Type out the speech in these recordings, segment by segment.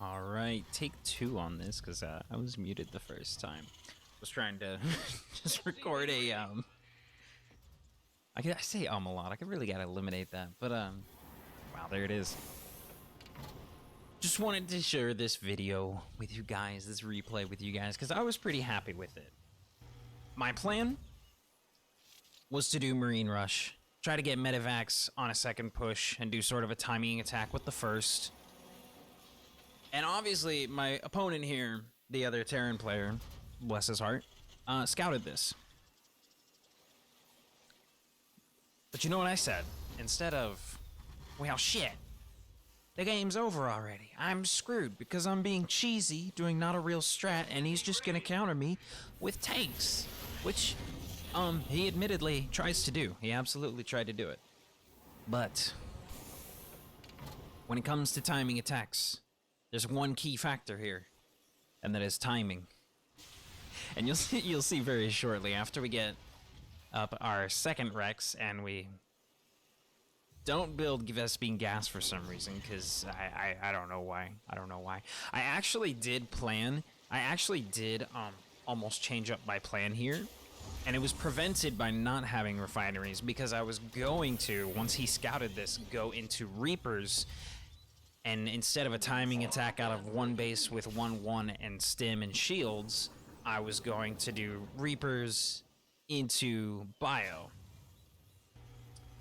All right, take two on this because I was muted the first time. I was trying to just record a I say a lot. I could really gotta eliminate that, but wow, there it is. Just wanted to share this video with you guys, this replay with you guys, because I was pretty happy with it. My plan was to do Marine Rush, try to get Medivacs on a second push, and do sort of a timing attack with the first. And obviously, my opponent here, the other Terran player, bless his heart, scouted this. But you know what I said? Instead of, well, shit, the game's over already. I'm screwed because I'm being cheesy, doing not a real strat, and he's just gonna counter me with tanks, which, he admittedly tries to do. He absolutely tried to do it. But when it comes to timing attacks, there's one key factor here, and that is timing. And you'll see very shortly after we get up our second Rex and we don't build Vespene gas for some reason, because I don't know why. I actually did almost change up my plan here, and it was prevented by not having refineries, because I was going to, once he scouted this, go into Reapers. And instead of a timing attack out of one base with 1-1 and stim and shields, I was going to do Reapers into Bio.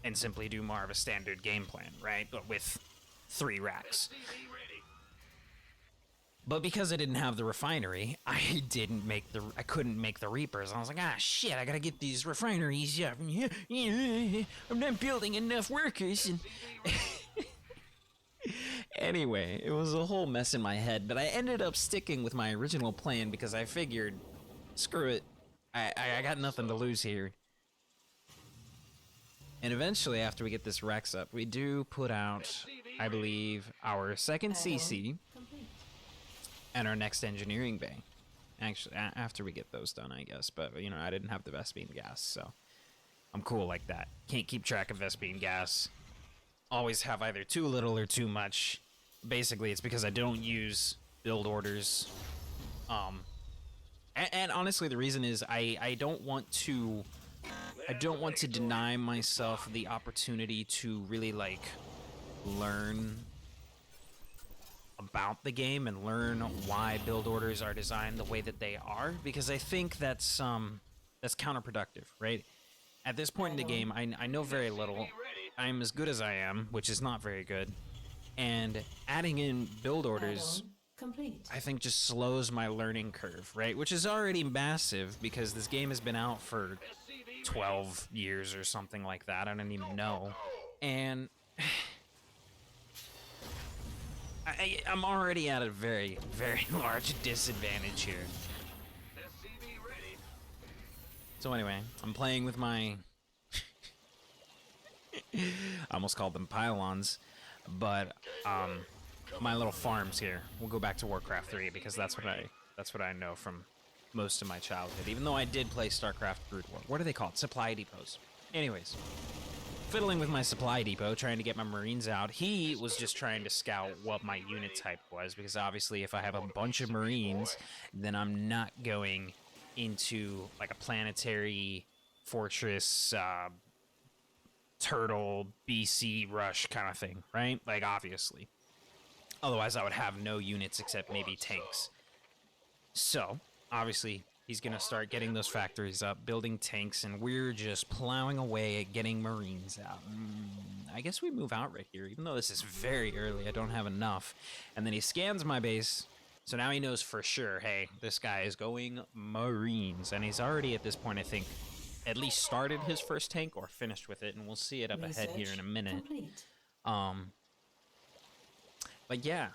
And simply do more of a standard game plan, right? But with 3 racks. But because I didn't have the refinery, I couldn't make the Reapers. I was like, ah, shit, I gotta get these refineries. Yeah, I'm not building enough workers. And anyway, it was a whole mess in my head, but I ended up sticking with my original plan because I figured, screw it, I got nothing to lose here. And eventually, after we get this Rex up, we do put out, I believe, our second CC and our next engineering bay. Actually, after we get those done, I guess, but, you know, I didn't have the Vespene gas, so I'm cool like that. Can't keep track of Vespene gas. Always have either too little or too much. Basically, it's because I don't use build orders. And honestly, the reason is I don't want to deny myself the opportunity to really like learn about the game and learn why build orders are designed the way that they are, because I think that's counterproductive, right? At this point in the game, I know very little. I'm as good as I am, which is not very good, and adding in build orders, I think, just slows my learning curve, right? Which is already massive because this game has been out for 12 years or something like that. I don't even know. And I'm already at a very, very large disadvantage here. So anyway, I'm playing with my I almost called them pylons, but my little farms here. We'll go back to Warcraft 3 because that's what I know from most of my childhood. Even though I did play Starcraft Brood War. What are they called? Supply depots. Anyways, fiddling with my supply depot, trying to get my Marines out. He was just trying to scout what my unit type was, because obviously if I have a bunch of Marines, then I'm not going into like a planetary fortress turtle BC rush kind of thing, right? Like, obviously. Otherwise, I would have no units except maybe tanks. So, obviously, he's going to start getting those factories up, building tanks, and we're just plowing away at getting Marines out. I guess we move out right here, even though this is very early. I don't have enough. And then he scans my base, so now he knows for sure, hey, this guy is going Marines. And he's already, at this point, I think, at least started his first tank or finished with it, and we'll see it up ahead here in a minute. But yeah,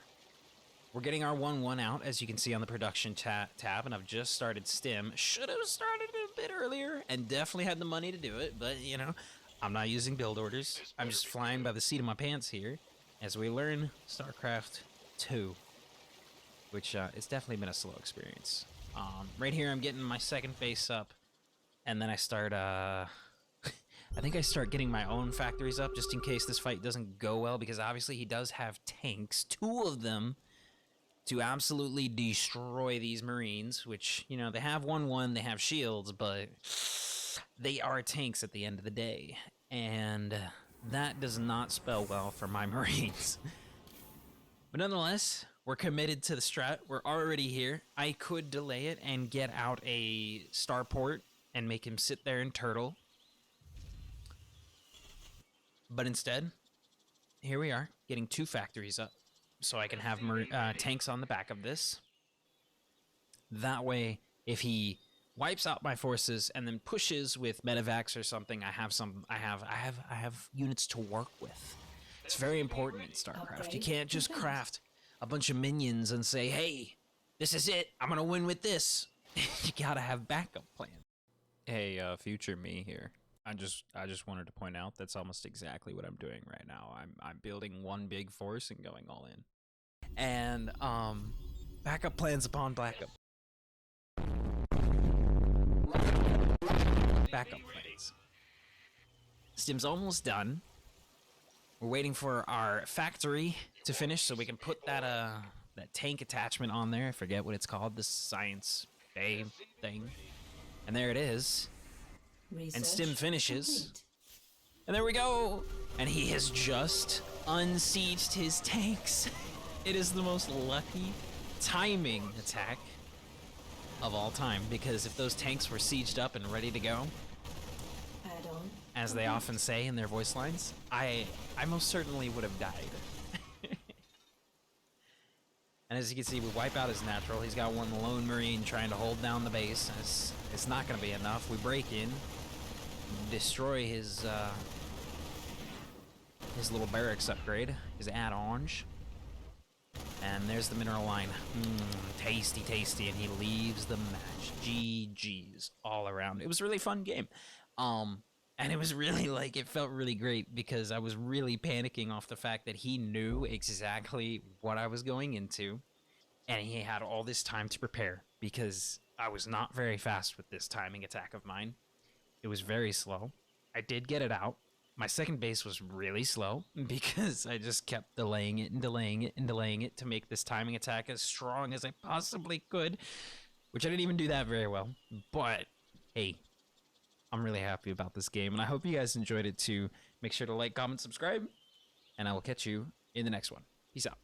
we're getting our 1-1 out, as you can see on the production tab, and I've just started stim. Should have started it a bit earlier, and definitely had the money to do it, but, you know, I'm not using build orders. I'm just flying by the seat of my pants here, as we learn StarCraft 2, which it's definitely been a slow experience. Right here, I'm getting my second base up, and then I start, I think I start getting my own factories up just in case this fight doesn't go well, because obviously he does have tanks, 2 of them, to absolutely destroy these Marines, which, you know, they have 1-1, they have shields, but they are tanks at the end of the day. And that does not spell well for my Marines. But nonetheless, we're committed to the strat. We're already here. I could delay it and get out a starport and make him sit there and turtle. But instead, here we are, getting 2 factories up. So I can have tanks on the back of this. That way, if he wipes out my forces and then pushes with medevacs or something, I have units to work with. It's very important in StarCraft. You can't just craft a bunch of minions and say, "Hey, this is it. I'm gonna win with this." You gotta have backup plans. Hey, future me here. I just wanted to point out that's almost exactly what I'm doing right now. I'm building one big force and going all in. And backup plans upon backup. Backup plans. Stim's almost done. We're waiting for our factory to finish so we can put that that tank attachment on there. I forget what it's called, the science bay thing. And there it is. And Stim finishes. And there we go! And he has just unsieged his tanks. It is the most lucky timing attack of all time, because if those tanks were sieged up and ready to go, as they often say in their voice lines, I most certainly would have died. And as you can see, we wipe out his natural. He's got one lone Marine trying to hold down the base. It's not going to be enough. We break in, destroy his little barracks upgrade, his add-ons. And there's the mineral line. Tasty, tasty. And he leaves the match. GG's all around. It was a really fun game. And it was really, like, it felt really great because I was really panicking off the fact that he knew exactly what I was going into. And he had all this time to prepare because I was not very fast with this timing attack of mine. It was very slow. I did get it out. My second base was really slow because I just kept delaying it and delaying it and delaying it to make this timing attack as strong as I possibly could, which I didn't even do that very well. But, hey, I'm really happy about this game, and I hope you guys enjoyed it too. Make sure to like, comment, subscribe, and I will catch you in the next one. Peace out.